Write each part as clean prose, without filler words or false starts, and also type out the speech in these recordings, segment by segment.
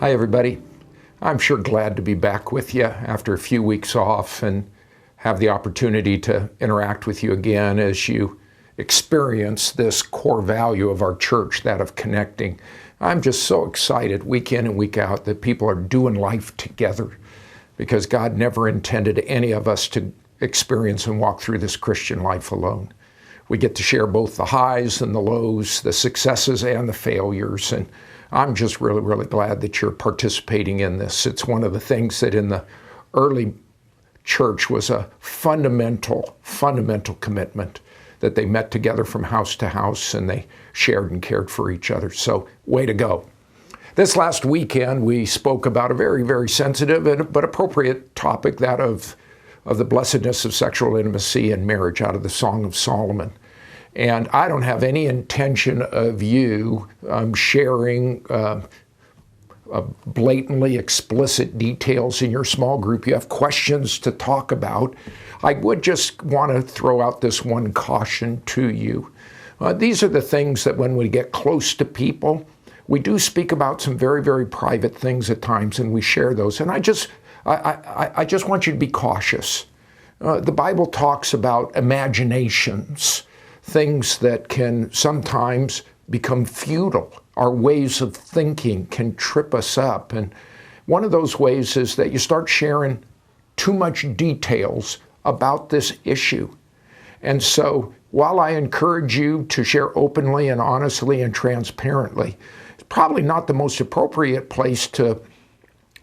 Hi, everybody. I'm sure glad to be back with you after a few weeks off and have the opportunity to interact with you again as you experience this core value of our church, that of connecting. I'm just so excited week in and week out that people are doing life together because God never intended any of us to experience and walk through this Christian life alone. We get to share both the highs and the lows, the successes and the failures, and I'm just really glad that you're participating in this. It's one of the things that in the early church was a fundamental commitment, that they met together from house to house and they shared and cared for each other. So way to go. This last weekend, we spoke about a very sensitive but appropriate topic, that of the blessedness of sexual intimacy and marriage out of the Song of Solomon. And I don't have any intention of you sharing blatantly explicit details in your small group. You have questions to talk about. I would just want to throw out this one caution to you. These are the things that when we get close to people, we do speak about some very private things at times, and we share those. And I just want you to be cautious. The Bible talks about imaginations, things that can sometimes become futile. Our ways of thinking can trip us up. And one of those ways is that you start sharing too much details about this issue. And so while I encourage you to share openly and honestly and transparently, it's probably not the most appropriate place to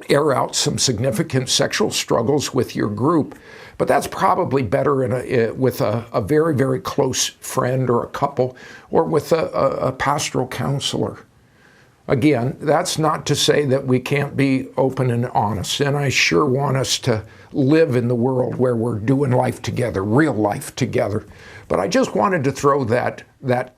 air out some significant sexual struggles with your group, but that's probably better with a very close friend or a couple, or with a pastoral counselor. Again, that's not to say that we can't be open and honest, and I sure want us to live in the world where we're doing life together, real life together. But I just wanted to throw that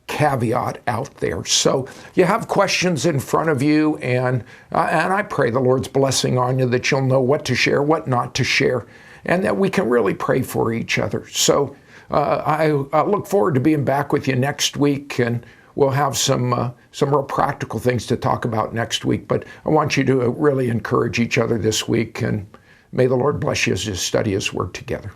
caveat out there. So you have questions in front of you, and I pray the Lord's blessing on you, that you'll know what to share, what not to share, and that we can really pray for each other. So I look forward to being back with you next week, and we'll have some real practical things to talk about next week. But I want you to really encourage each other this week, and may the Lord bless you as you study His Word together.